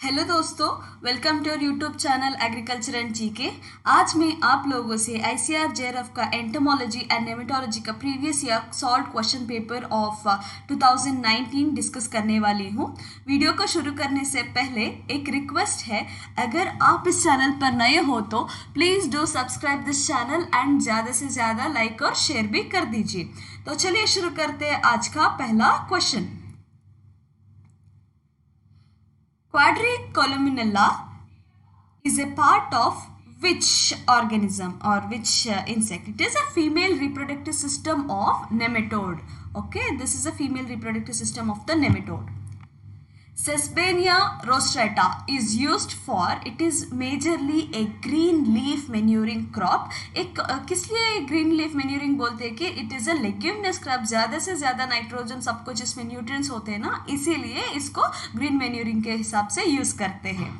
Hello दोस्तों, welcome to YouTube channel agriculture and GK. आज मैं आप लोगों से आईसीआर जेआरएफ का एंटोमोलॉजी एंड नेमेटोलॉजी का previous year solve question paper of 2019 discuss करने वाली हूँ। वीडियो को शुरू करने से पहले एक रिक्वेस्ट है, अगर आप इस चैनल पर नए हो तो please do subscribe this channel and ज़्यादा से ज़्यादा लाइक और शेयर भी कर दीजिए। तो चलिए शुरू करते हैं आज का पहला question. Quadricolumella is a part of which organism or which insect? It is a female reproductive system of nematode. Okay, this is a female reproductive system of the nematode. Sesbania rostrata is used for, it is majorly a green leaf manuring crop. एक किस लिए green leaf manuring बोलते हैं कि it is a leguminous crop, ज़्यादा से ज़्यादा nitrogen सब कुछ इसमें न्यूट्रिएंट्स होते हैं ना, इसीलिए इसको green manuring के हिसाब से यूज़ करते हैं।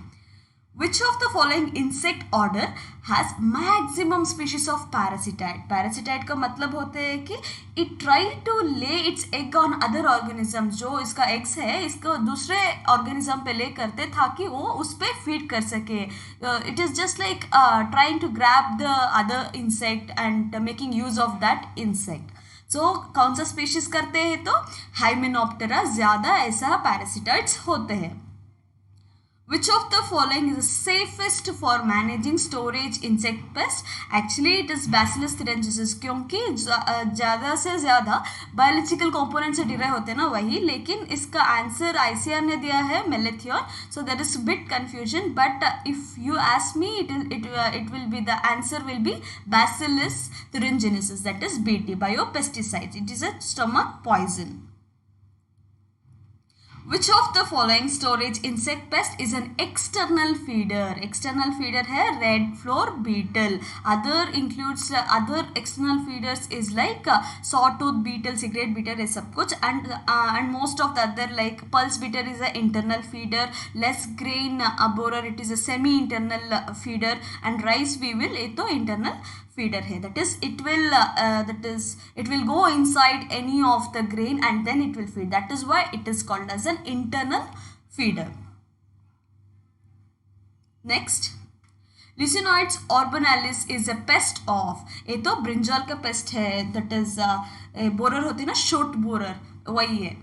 Which of the following insect order has maximum species of parasitide? Parasitide का मतलब होते हैं कि it try to lay its egg on other organism, जो इसका eggs है इसको दूसरे organism पे ले करते ताकि वो उस पे feed कर सके। It is just like trying to grab the other insect and making use of that insect. So कौन सा species करते हैं तो Hymenoptera ज़्यादा ऐसा parasitides होते हैं। Which of the following is the safest for managing storage insect pest? Actually it is Bacillus thuringiensis, क्योंकि ज़्यादा से ज़्यादा biological component से डिराइव होते हैं ना वही, लेकिन इसका आंसर आईसीआर ने दिया है मेलेथियन, so there is bit confusion, but if you ask me it will be, the answer will be Bacillus thuringiensis, that is BT, biopesticides. It is a stomach poison. Which of the following storage insect pest is an external feeder? External feeder है red floor beetle. Other includes other external feeders is like sawtooth beetle, cigarette beetle है सब कुछ, and most of the other like pulse beetle is an internal feeder. Less grain borer it is a semi internal feeder, and rice weevil ये तो internal feeder है, that is it will go inside any of the grain and then it will feed, that is why it is called as an internal feeder. Next, Licinoides orbonalis is a pest of, ये तो brinjal का paste है, that is borer होती है ना, shoot borer वही है।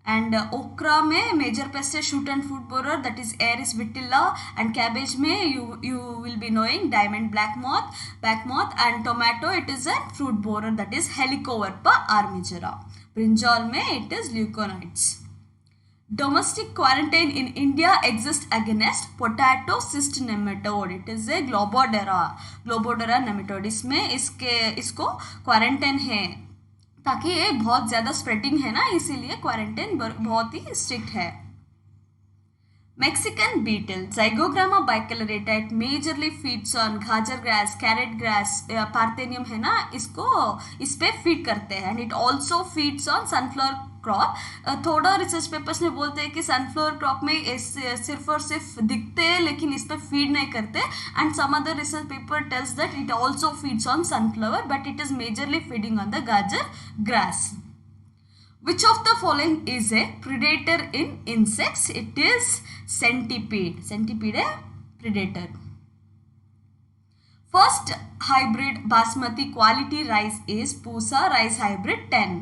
And okra में मेजर पेस्ट है shoot and fruit borer, that is Earias vittella, and cabbage में you will be knowing diamond black moth, and tomato it is a fruit borer, that is Helicoverpa armigera. Brinjal में it is Leucinodes. Domestic quarantine in India exists against potato cyst nematode. It is a Globodera nematode. इसमें इसको quarantine है ताकि ये बहुत ज़्यादा spreading है ना, इसीलिए क्वारंटाइन बहुत ही स्ट्रिक्ट है। Mexican beetle, Zygogramma bicolorata, it majorly feeds on गाजर ग्रास, कैरेट ग्रास, पार्थेनियम है ना, इसको इस पे फीड करते हैं, and it also feeds on sunflower crop. थोड़ा रिसर्च पेपर्स में बोलते हैं कि सनफ्लावर क्रॉप में सिर्फ और सिर्फ दिखते हैं लेकिन इस पर फीड नहीं करते, and some other research paper tells that it also feeds on sunflower but it is majorly feeding on the गाजर grass. Which of the following is a predator in insects? It is centipede. Centipede है predator. First hybrid basmati quality rice is Pusa rice hybrid 10.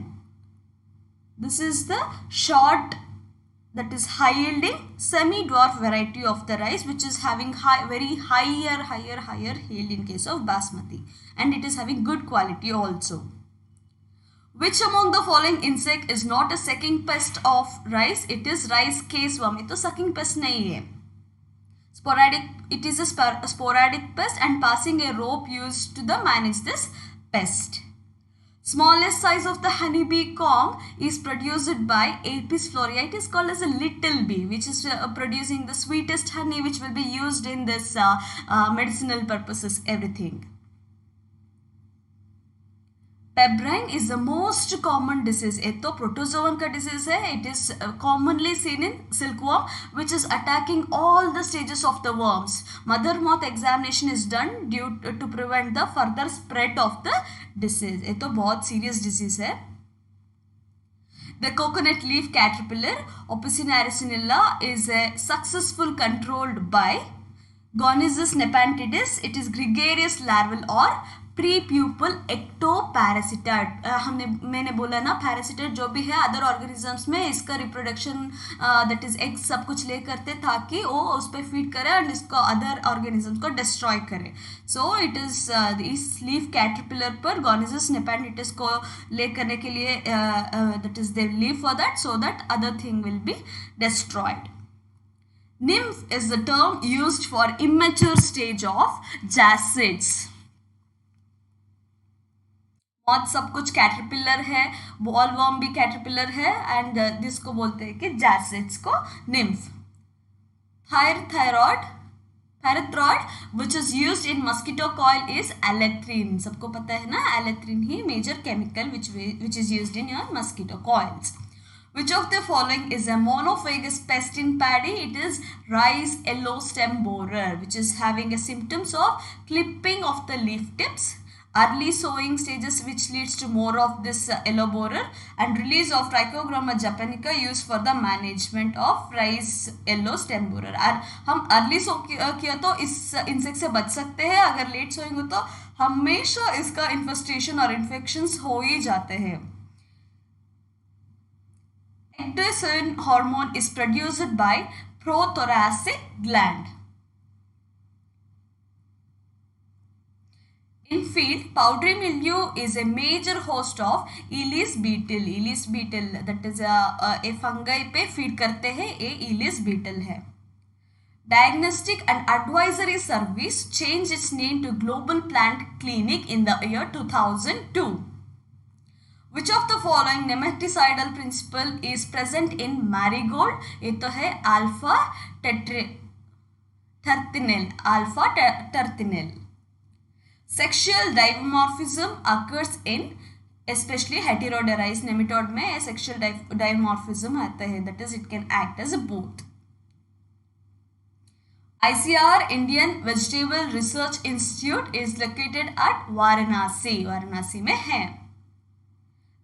This is the short, that is high yielding semi-dwarf variety of the rice which is having very higher yield in case of basmati, and it is having good quality also. Which among the following insect is not a sucking pest of rice? It is rice caseworm. ये तो sucking pest नहीं है. Sporadic, it is a sporadic pest and passing a rope used to manage this pest. Smallest size of the honeybee comb is produced by Apis florea. It is called as a little bee, which is producing the sweetest honey, which will be used in this medicinal purposes, everything. Pebrine is the most common disease. ये तो protozoan का disease है. It is commonly seen in silkworm, which is attacking all the stages of the worms. Mother moth examination is done due to prevent the further spread of the disease. ये तो बहुत serious disease है. The coconut leaf caterpillar, Opicinaris is a successful controlled by Gonizus nepenthes. It is gregarious larval or pre-pupal ectoparasitoid. मैंने बोला ना पैरासिटेट जो भी है अदर ऑर्गेनिजम्स में इसका रिप्रोडक्शन दैट इज एग सब कुछ ले करते ताकि वो उस पर फीड करे एंड इसको अदर ऑर्गेनिजम्स को डिस्ट्रॉय करे। सो इट इज इस लीफ कैटरपिलर पर गॉनिजस नेपेंडिटिस को ले करने के लिए that is they leave for that so that other thing will be destroyed. Nymph is the term used for immature stage of jacids. बहुत सब कुछ कैटरपिलर है, बॉलवर्म भी कैटरपिलर है एंड जिसको बोलते हैं कि जैसिड्स को nymph. Pyrethroid which is used in mosquito coil is allethrin. सबको पता है ना, एलेथ्रिन ही major chemical which is used in your mosquito coils. Which of the following is a monophagous pest in paddy? It is rice yellow stem borer, which is having a symptoms of clipping of the leaf tips, early sowing stages which leads to more of this yellow borer, and release of Trichogramma japonica used for the management of rice yellow stem borer. और हम early sow किया तो इस insect से बच सकते हैं, अगर लेट सोइंग हो तो हमेशा इसका इन्फेस्टेशन और इन्फेक्शंस हो ही जाते हैं। Ecdysone hormone is produced by prothoracic gland. In field, powdery mildew is a major host of Elis beetle. Elis beetle that is a fungi पे feed करते हैं, ये Elis beetle है। Diagnostic and Advisory Service changed its name to Global Plant Clinic in the year 2002. Which of the following nematicidal principle is present in marigold? ये तो है alpha टर्थिनिल। Sexual dimorphism occurs in especially heterodorized nematode में sexual dimorphism आता है, that is it can act as a both. ICR Indian Vegetable Research Institute is located at Varanasi में है।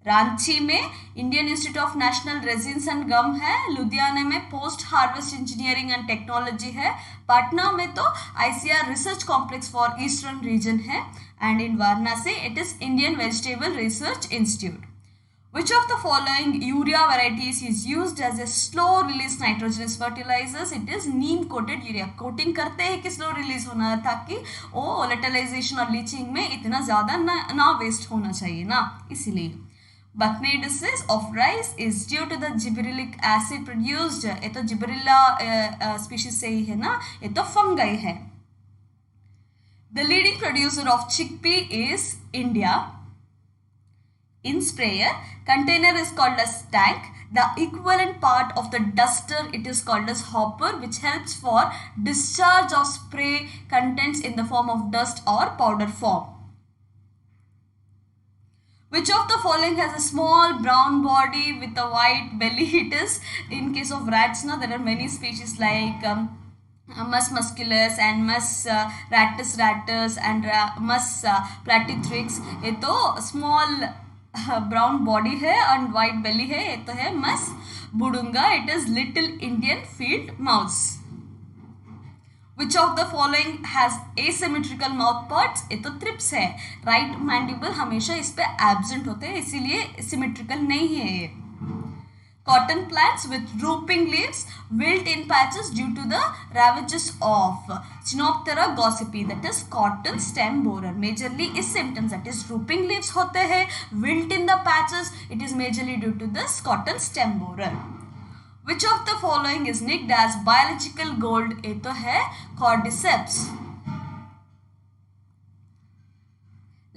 रांची में Indian Institute of National Resins and Gum है, लुधियाना में post harvest engineering and technology है, पटना में तो ICR research complex for eastern region है and in Varanasi it is Indian vegetable research institute. Which of the following urea varieties is used as a slow release nitrogenous fertilizers? It is neem coated urea. Coating करते हैं कि slow release होना है ताकि वो volatilisation और leaching में इतना ज़्यादा ना वेस्ट होना चाहिए ना, इसीलिए। Buckwheat disease of rice is due to the gibberellic acid produced. ये तो जिबरेला स्पीशीज से ही है ना, ये तो फंगाई है। The leading producer of chickpea is India. In sprayer, container is called as tank. The equivalent part of the duster it is called as hopper, which helps for discharge of spray contents in the form of dust or powder form. Which of the following has a small brown body with a white belly? It is in case of rats. Now there are many species like Mus musculus and Mus ratus and Mus platythrix. ये तो small brown body है और white बेली है, ये तो है Mus booduga. It is little Indian field mouse. Which of the following has asymmetrical mouth parts? ये तो थ्रिप्स है। राइट मैंडिबल हमेशा इस पे एब्सेंट होते हैं, इसीलिए सिमेट्रिकल नहीं है ये। Cotton plants with drooping leaves wilt in patches due to the ravages of Chenoptera gossypi, that is cotton stem borer. Majorly is symptoms, that is drooping leaves होते हैं, wilt in the patches, it is majorly due to this cotton stem borer. Which of the following is nicked as biological gold? ये तो है cordyceps.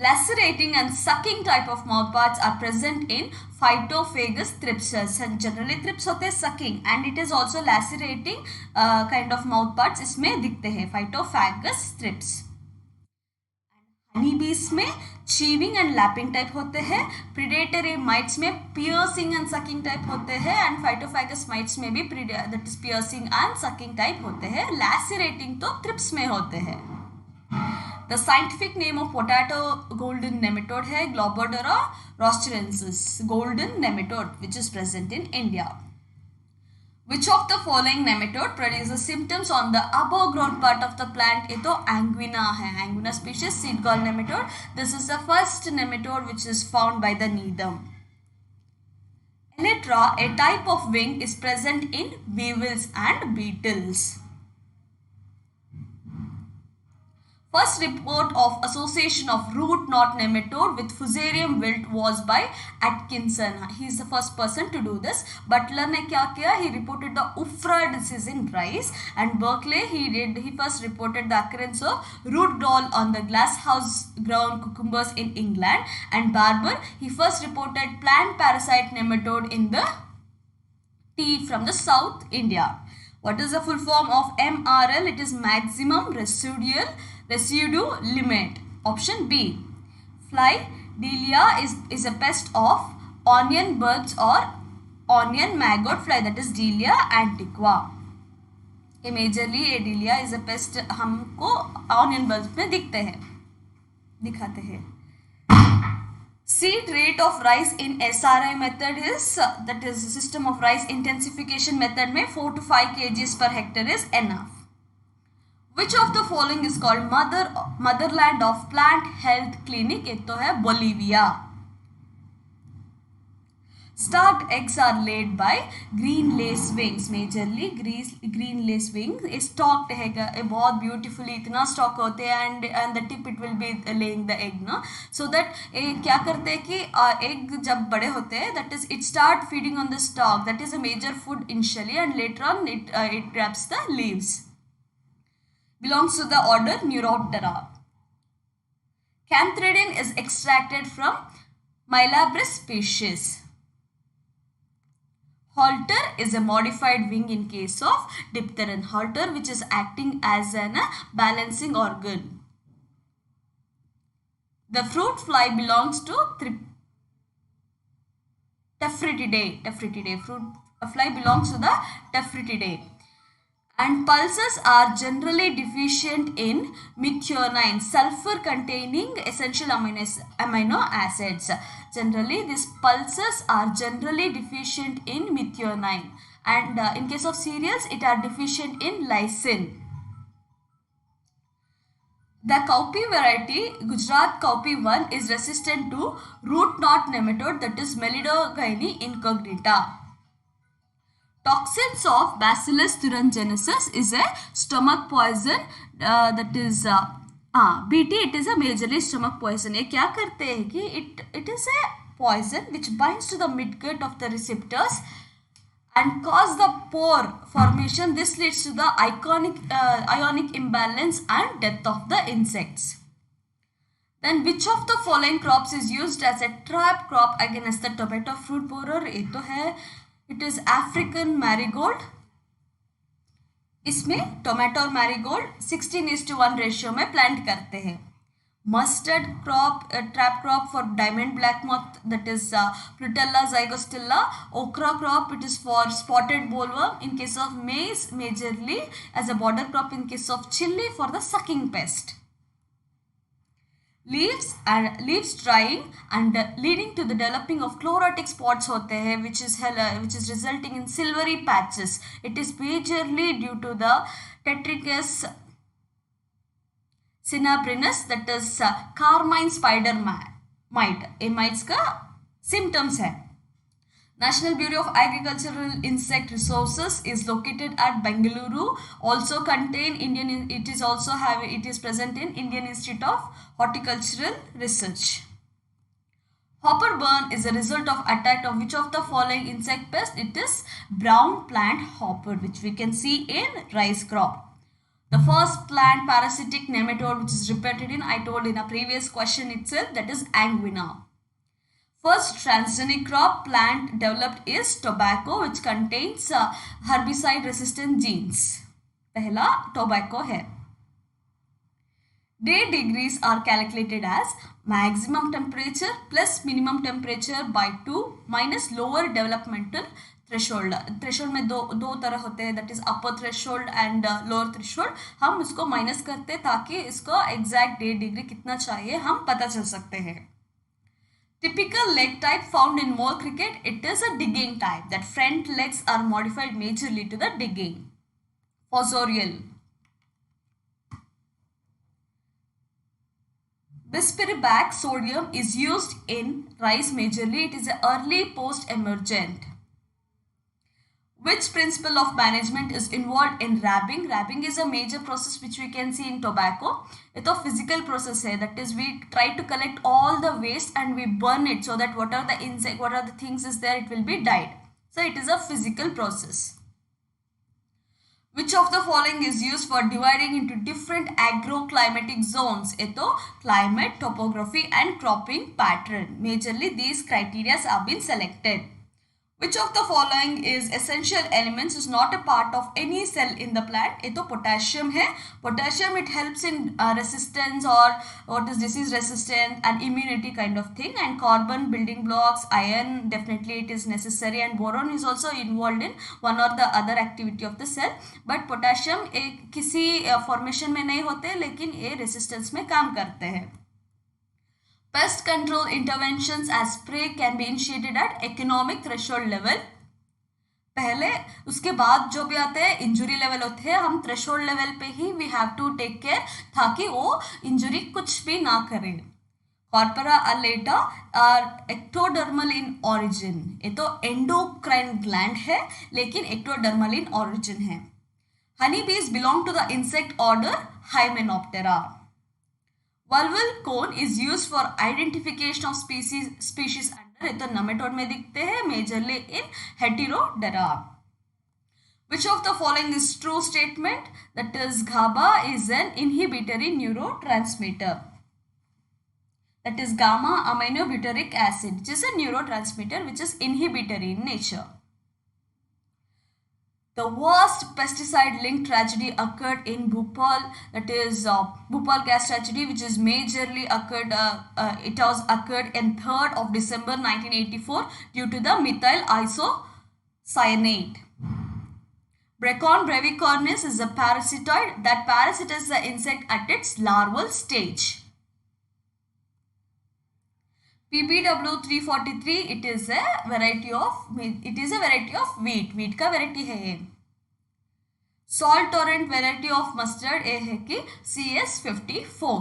Lacerating and sucking type of mouthparts are present in Phytophagous thrips. Generally thrips होते हैं sucking and it is also lacerating kind of mouthparts इसमें दिखते हैं Phytophagous thrips. Honeybees में chewing and lapping type होते हैं, predatory mites में piercing and sucking type होते हैं and Phytophagous mites में भी that is piercing and sucking type होते हैं, lacerating तो thrips में होते हैं। The scientific name of potato golden nematode है Globodera rostrensis, golden nematode, which is present in India. Which of the following nematode produces symptoms on the above ground part of the plant? ये तो Anguina है, Anguina species, seed gall nematode. This is the first nematode which is found by the Needham. Elytra, a type of wing, is present in weevils and beetles. First report of association of root knot nematode with Fusarium wilt was by Atkinson. He is the first person to do this. Butler ने क्या किया? He reported the Ufra disease in rice, and Berkeley he first reported the occurrence of root gall on the glasshouse ground cucumbers in England, and Barber he first reported plant parasite nematode in the tea from the South India. What is the full form of MRL? It is maximum residue limit. Option B. Fly Delia is a pest of onion bulbs or onion maggot fly, that is Delia antiqua. Majorly a Delia is a pest हमको onion bulbs में दिखाते हैं. Seed rate of rice in SRI method is, that is system of rice intensification method में 4 to 5 kgs per hectare is enough. Which of the following is called motherland of plant health clinic? ये तो है Bolivia. Start eggs are laid by green lace wings. Majorly green lace wings is stalked है, बहुत beautifully इतना stalk होते हैं, and the tip it will be laying the egg, ना. So that क्या करते हैं कि egg जब बड़े होते हैं, that is it start feeding on the stalk, that is a major food initially, and later on it grabs the leaves. Belongs to the order Neuroptera. Canthridin is extracted from Mylabris species. Halter is a modified wing in case of diphtheria. Halter, which is acting as a balancing organ. The fruit fly belongs to Tephrididae. Fruit fly belongs to the Tephrididae. And pulses are generally deficient in methionine, sulfur containing essential amino acids. Generally, these pulses are generally deficient in methionine, and in case of cereals, it are deficient in lysine. The cowpea variety, Gujarat cowpea 1, is resistant to root knot nematode, that is Melidogyne incognita. Toxins of Bacillus thuringiensis is a stomach poison, that is BT, it is a majorly stomach poison. ये क्या करते हैं कि it is a poison which binds to the midgut of the receptors and cause the pore formation. This leads to the ionic imbalance and death of the insects. Then which of the following crops is used as a trap crop against the tomato fruit borer? ये तो है, it is African marigold. इसमें tomato और marigold 16:1 ratio में plant करते हैं. Mustard crop, trap crop for diamond black moth, that is Prutella zygostilla. Okra crop, it is for spotted bollworm in case of maize, majorly as a border crop in case of chili for the sucking pest. Leaves drying and leading to the developing of chlorotic spots होते हैं, which is resulting in silvery patches. It is majorly due to the Tetricus cinabrinus, that is carmine spider mite. ये mites का symptoms है. National Bureau of Agricultural Insect Resources is located at Bengaluru. Also contain it is present in Indian Institute of Horticultural Research. Hopper burn is a result of attack of which of the following insect pest? It is brown plant hopper, which we can see in rice crop. The first plant parasitic nematode which is repeated in, I told in a previous question itself, that is Anguina. First transgenic crop plant developed is tobacco, which contains herbicide resistant genes. पहला tobacco है. Day degrees are calculated as maximum temperature plus minimum temperature by 2 minus lower developmental threshold में दो तरह होते हैं, that is upper threshold and lower threshold. हम उसको minus करते हैं ताकि इसको एग्जैक्ट डिग्री कितना चाहिए हम पता चल सकते हैं. Typical leg type found in mole cricket, it is a digging type. That front legs are modified majorly to the digging. Fossorial. Bispirbac sodium is used in rice majorly. It is an early post-emergent. Which principle of management is involved in wrapping? Wrapping is a major process which we can see in tobacco. It's a physical process है. That is, we try to collect all the waste and we burn it so that what are the insect, what are the things is there, it will be dyed. So it is a physical process. Which of the following is used for dividing into different agroclimatic zones? ये तो climate, topography and cropping pattern. Majorly these criteria have been selected. Which of the following is essential elements is not a part of any cell in the plant? ये तो potassium है. Potassium it helps in resistance or what is disease resistant and immunity kind of thing. And carbon building blocks, iron definitely it is necessary, and boron is also involved in one or the other activity of the cell. But potassium किसी formation में नहीं होते, लेकिन ये resistance में काम करते हैं. Pest control interventions as spray can be initiated at economic threshold level. पहले उसके बाद जो भी आते हैं इंजुरी लेवल होते हैं, हम थ्रेशोल्ड लेवल पे ही we have to take care ताकि वो इंजुरी कुछ भी ना करे. Corpora allata are ectodermal in origin. ये तो एंडोक्राइन ग्लैंड है लेकिन एक्टोडर्मल इन ओरिजिन है. Honey bees belong to the insect order hymenoptera. Valval cone is used for identification of species under. ये तो nematode में दिखते हैं majorly in Heterodera. Which of the following is true statement? That is GABA is an inhibitory neurotransmitter. That is gamma aminobutyric acid, which is a neurotransmitter which is inhibitory in nature. The worst pesticide-linked tragedy occurred in Bhopal. That is Bhopal gas tragedy, which is majorly occurred. It was occurred in 3rd of December 1984 due to the methyl isocyanate. Bracon brevicornis is a parasitoid. That parasite is the insect at its larval stage. PBW 343 it is a variety of wheat. Wheat का variety है ये. Salt torrent variety of mustard ये है कि CS54.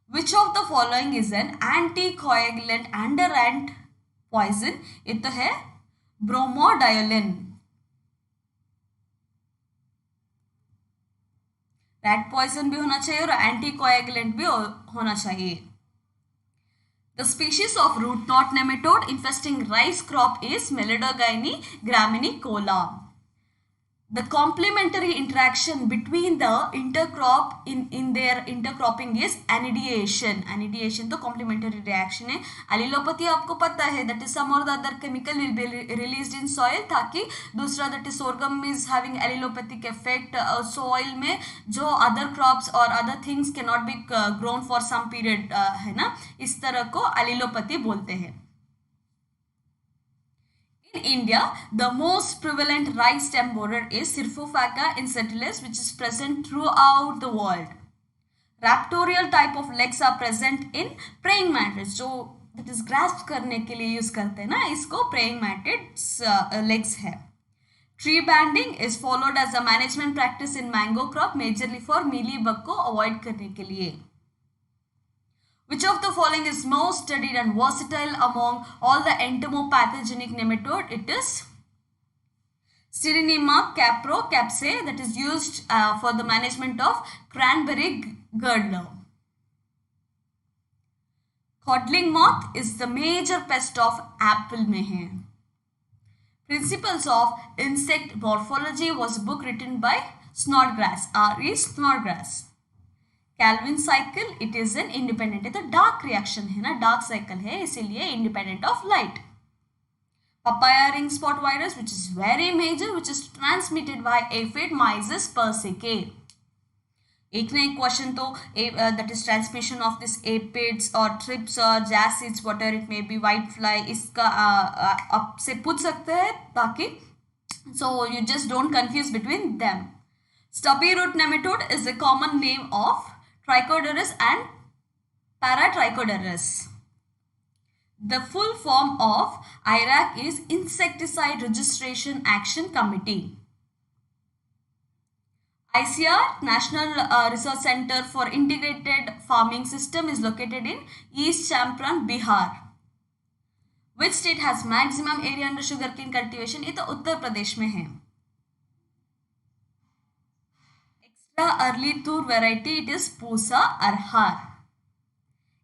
Which of the following is an anticoagulant under ant poison? ये तो है bromodiolin. Rat poison भी होना चाहिए और anticoagulant भी होना चाहिए. The species of root knot nematode infesting rice crop is Melidogyne graminicola. The complementary interaction between the intercrop in their intercropping is anidation. Anidation तो complementary reaction है. Allelopathy आपको पता है, that is some or the other chemical will be released in soil ताकि दूसरा that is sorghum is having allelopathic effect. Soil में जो other crops or other things cannot be grown for some period है ना, इस तरह को allelopathy बोलते हैं. In India, the most prevalent rice stem borer is Syrphophaca incentilis, which is present throughout the world. Raptorial type of legs are present in praying mantids, जो that is grasp करने के लिए use करते हैं ना, इसको praying mantids legs है. Tree banding is followed as a management practice in mango crop, majorly for mealybug को avoid करने के लिए. Which of the following is most studied and versatile among all the entomopathogenic nematode? It is Styrinema capro-capsae, that is used for the management of cranberry girdler. Codling moth is the major pest of apple में है. Principles of insect morphology was a book written by Snodgrass, R.E. Snodgrass. Calvin cycle it is an independent, तो dark reaction है ना, dark cycle है इसीलिए independent of light. Papaya ring spot virus which is very major, which is transmitted by aphid Mysis persicae. एक ना एक question तो that is transmission of this aphids और ट्रिप्स और jassids whatever it may be white fly, इसका आपसे पूछ सकते हैं ताकि so you just don't confuse between them. Stubby root nematode is a common name of Trichoderus and Paratrichoderus. The full form of IRAC is Insecticide Registration Action Committee. ICR, National Research Center for Integrated Farming System, is located in East Champaran, Bihar. Which state has maximum area under sugarcane cultivation? ये तो उत्तर प्रदेश में है. Extra early tur variety, it is Pusa Arhar.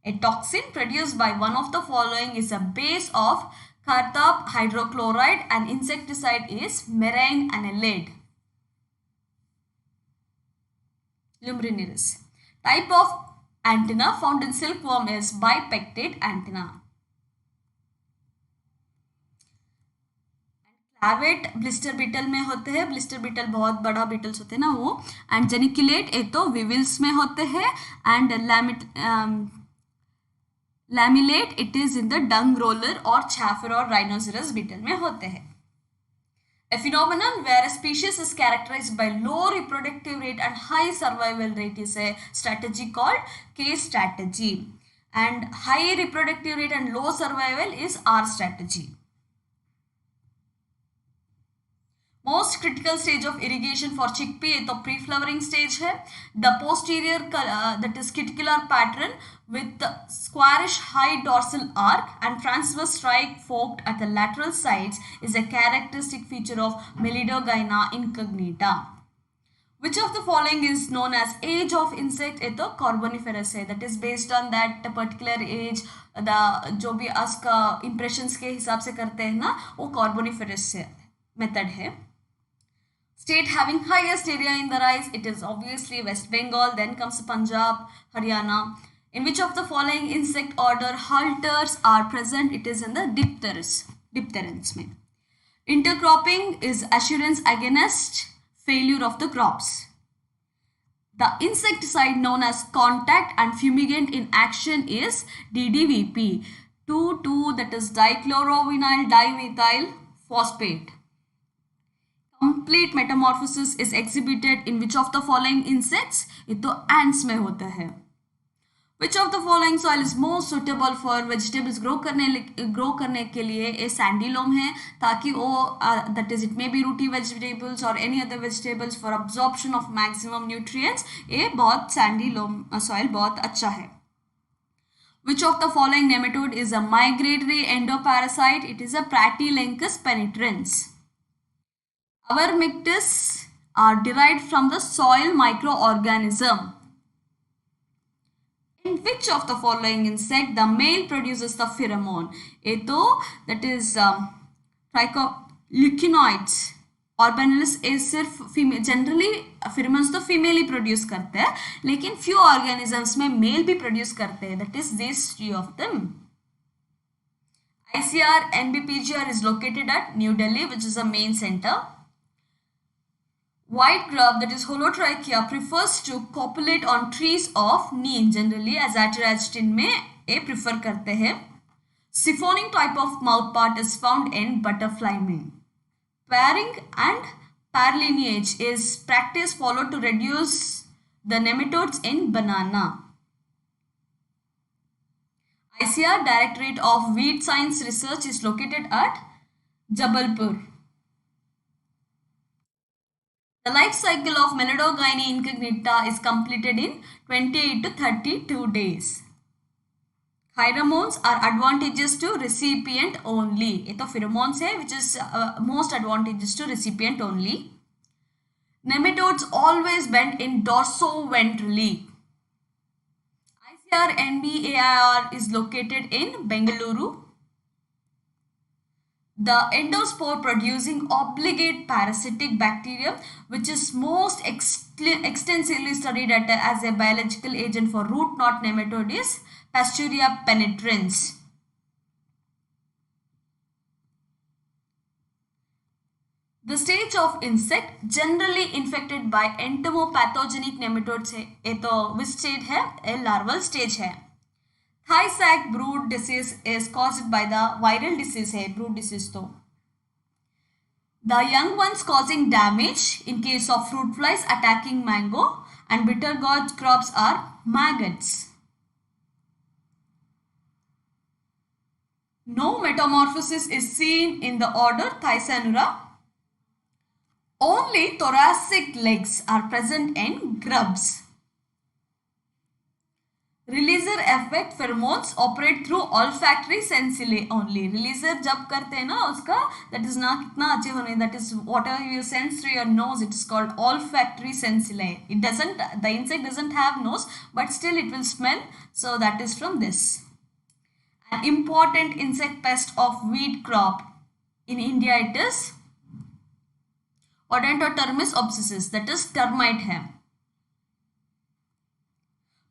A toxin produced by one of the following is a base of Cartap hydrochloride and insecticide is Merain annelid. Lumbrinerus. Type of antenna found in silkworm is bipectate antenna. Clavate blister beetle में होते हैं. Blister beetle बहुत बड़ा Beatles होते हैं ना वो. And geniculate ये तो विविल्स में होते हैं. And lamellate it is in the dung roller और छैफर और राइनोसेरस बीटल में होते हैं. A phenomenon where a species is characterized by low reproductive rate and high survival rate is a strategy called K strategy. And high reproductive rate and low survival is R strategy. Most critical stage of irrigation for chickpea तो pre-flowering stage है. The posterior that is cuticular pattern with squarish high dorsal arc and transverse stripe forked at the lateral sides is a characteristic feature of Melidogyna incognita. Which of the following is known as age of insect? ये तो Carboniferous है. That is based on that particular age. जो भी उसका impressions के हिसाब से करते हैं ना वो Carboniferous method है. State having highest area in the rice, it is obviously West Bengal. Then comes Punjab, Haryana. In which of the following insect order halters are present? It is in the dipterans में. Intercropping is assurance against failure of the crops. The insecticide known as contact and fumigant in action is DDVP. 2,2 that is dichlorovinyl dimethyl phosphate. Complete metamorphosis is exhibited in which of the following insects? ये तो ants में होता है. Which of the following soil is most suitable for vegetables grow करने के लिए? ये sandy loam है ताकि वो that is it may be rooty vegetables or any other vegetables for absorption of maximum nutrients. ये बहुत sandy loam soil बहुत अच्छा है. Which of the following nematode is a migratory endoparasite? It is a Pratylenchus penetrans. Avermictis are derived from the soil microorganism. In which of the following insect the male produces the pheromone? ये तो that is Tricholuchinoids. Orbanellus ये सिर्फ female, generally pheromones तो female ही produce करते हैं लेकिन few organisms में mail भी प्रोड्यूस करते हैं. That is these three of them. ICR NBPGR is located at New Delhi, which is the main center. White grub that is Holotrichia prefers to copulate on trees of neem generally as Atirachtin में ये prefer करते हैं. Siphoning type of mouthpart is found in butterfly में. Pairing and parlineage is practice followed to reduce the nematodes in banana. ICR Directorate of Weed Science Research is located at Jabalpur. The life cycle of Melidogyne incognita is completed in 28 to 32 days. Pheromones are advantageous to recipient only. ये तो pheromones है which is most advantageous to recipient only. Nematodes always bend in dorsoventrally. ICR NBAIR is located in Bengaluru. The endospore producing obligate parasitic bacterium which is most extensively studied as a biological agent for root knot nematode is Pasturia penetrans. The stage of insect generally infected by entomopathogenic nematodes है, ये तो which stage है, a larval stage है. Thai sac brood disease is caused by the viral disease है, brood disease तो. The young ones causing damage in case of fruit flies attacking mango and bitter gourd crops are maggots. No metamorphosis is seen in the order Thysanura. Only thoracic legs are present in grubs. Releaser effect pheromones operate through olfactory sensillae only. Releaser जब करते हैं ना उसका, that is ना कितना अच्छे होने, that is whatever you sense through your nose, it is called olfactory sensillae. It doesn't, the insect doesn't have nose, but still it will smell, so that is from this. An important insect pest of wheat crop in India, it is Odontotermis obsessus, that is termite है.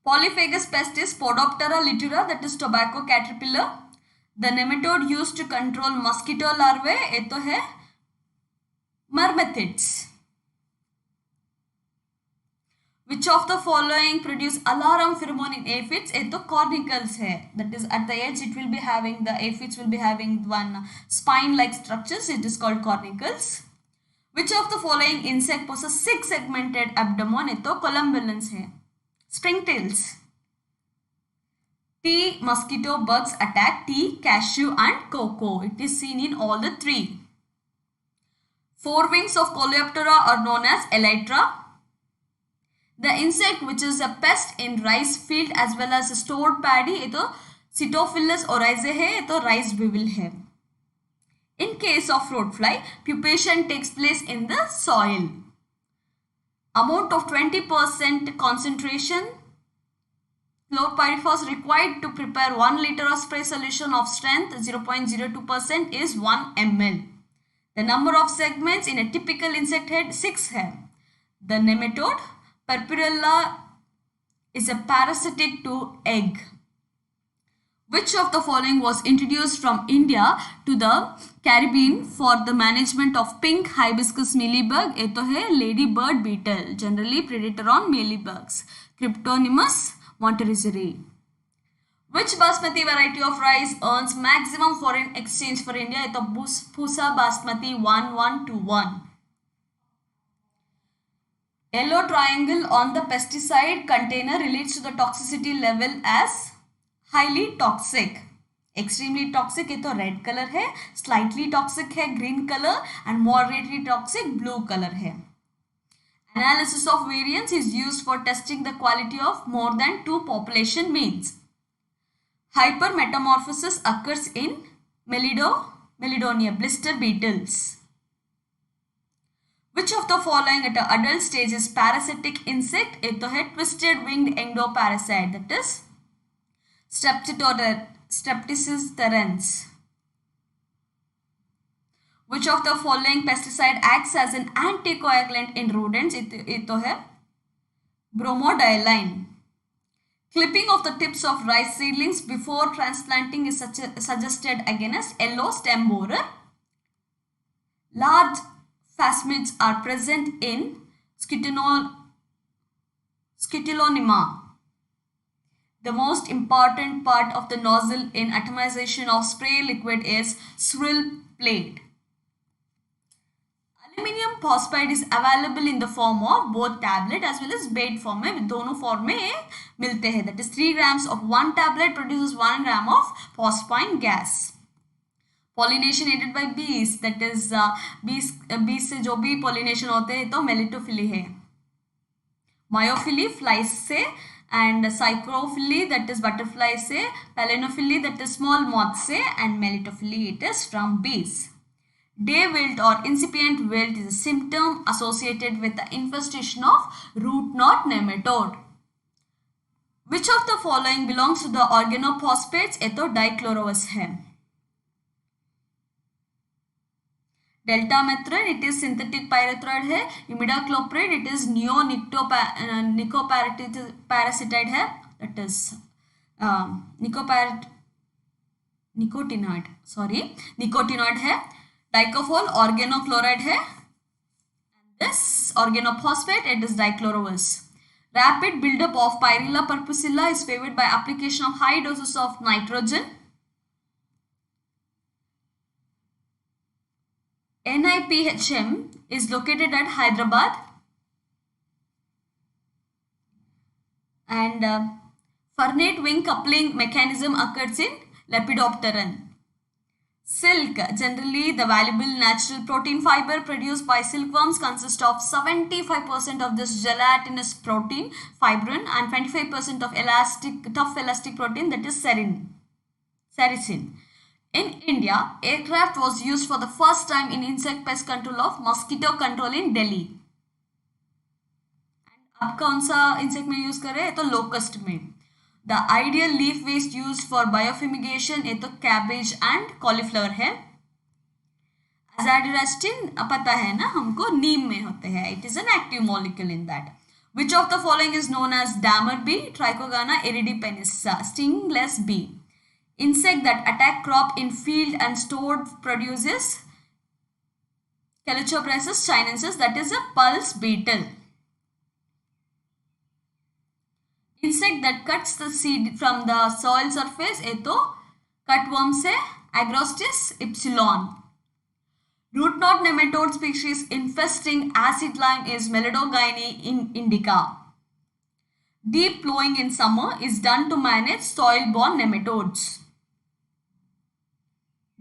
Polyphagous pest is Podoptera litura, that is tobacco caterpillar. The nematode used to control mosquito larvae, ये तो है myrmecids. Which of the following produce alarm pheromone in aphids? ये तो cornicles है, that is at the edge it will be having, the aphids will be having one spine like structures, it is called cornicles. Which of the following insect possesses 6 segmented abdomen? ये तो columbullans है. Springtails. Tea mosquito bugs attack tea, cashew and cocoa. It is seen in all the 3. Forewings of Coleoptera are known as elytra. The insect which is a pest in rice field as well as stored paddy, ये तो Cytophilus oryzae है, ये तो rice beetle है. In case of fruit fly, pupation takes place in the soil. Amount of 20% concentration chlorpyrifos required to prepare 1 liter of spray solution of strength 0.02% is 1 ml. The number of segments in a typical insect head 6 है. The nematode Purpurella is a parasitic to egg. Which of the following was introduced from India to the Caribbean for the management of pink hibiscus mealybug? ये तो है ladybird beetle, generally predator on mealybugs. Cryptonymus montericeri. Which basmati variety of rice earns maximum foreign exchange for India? ये तो Pusa basmati 1121. Yellow triangle on the pesticide container relates to the toxicity level as highly toxic, extremely toxic ये तो red colour है, slightly toxic है green colour and moderately toxic blue colour है. Analysis of variance is used for testing the quality of more than 2 population means. Hyper metamorphosis occurs in Meloidae blister beetles. Which of the following at an adult stage is parasitic insect? ये तो है twisted winged endoparasite, that is Streptococcus terens. Which of the following pesticide acts as an anticoagulant in rodents? ये तो है bromodiazepine. Clipping of the tips of rice seedlings before transplanting is suggested against yellow stem borer. Large phasmids are present in Scutellonema. The most important part of the nozzle in atomization of spray liquid is swivel plate. Aluminium phosphide is available in the form of both tablet as well as bait form में, दोनों form में मिलते हैं. That is 3 grams of one tablet produces 1 gram of phosphine gas. Pollination aided by bees, that is bees से जो भी pollination होते हैं तो melitophily है. Myophily flies से and psychrophily, that is butterfly से, palenophily, that is small moth से, and melitophily, it is from bees. Day wilt or incipient wilt is a symptom associated with the infestation of root knot nematode. Which of the following belongs to the organophosphates? ये तो dichlorous है. Deltamethrin, it is synthetic pyrethroid है. Imidacloprid, it is neonicotinoid है, that is nicotinoid है. Dicofol organochloride है. organophosphate, it is dichlorovus. Rapid buildup of Pyrilla purpusilla is favored by application of high doses of nitrogen. NIPHM is located at Hyderabad. And Fernate wing coupling mechanism occurs in Lepidopteran. Silk, generally the valuable natural protein fiber produced by silkworms consists of 75% of this gelatinous protein, fibrin, and 25% of tough elastic protein, that is sericin. In India, aircraft was used for the first time in insect pest control of mosquito control in Delhi. अब कौन सा insect में use कर रहे हैं? तो locust में. The ideal leaf waste use for biofumigation ये तो कैबेज एंड कॉलीफ्लावर है. एजाडिरास्टिन पता है ना हमको, नीम में होते हैं. It is an active molecule in that. Which of the following is known as dammar bee? Trigona iridipennis, stingless bee. Insect that attack crop in field and stored produces Calichoprasus chinensis, that is a pulse beetle. Insect that cuts the seed from the soil surface ये तो cutworm से Agrostis ypsilon. Root knot nematode species infesting acid lime is Melidogyne indica. Deep plowing in summer is done to manage soil-borne nematodes.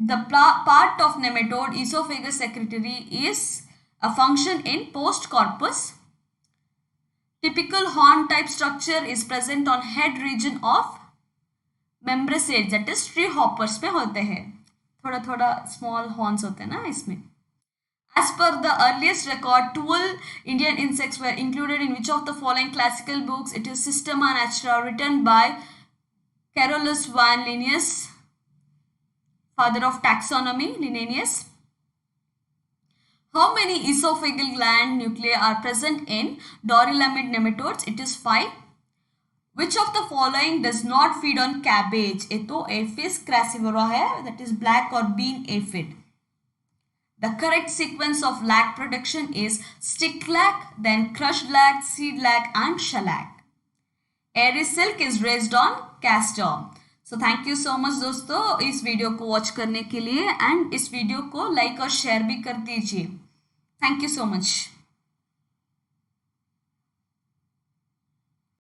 The part of nematode esophagus secretory is a function in post corpus. Typical horn type structure is present on head region of membracades, that is tree hoppers में होते हैं. थोड़ा थोड़ा small horns होते हैं ना इसमें. As per the earliest record, 12 Indian insects were included in which of the following classical books? It is Systema Naturae, written by Carolus van Linnaeus, father of taxonomy, Linnaeus. How many esophageal gland nuclei are present in Dorilamid nematodes? It is 5. Which of the following does not feed on cabbage? ये तो Aphis crassivora है, that is black or bean aphid. The correct sequence of lac production is stick lac, then crushed lac, seed lac and shellac. Aries silk is raised on castor. So thank you so much दोस्तों इस video को watch करने के लिए, and इस video को like और share भी कर दीजिए. Thank you so much.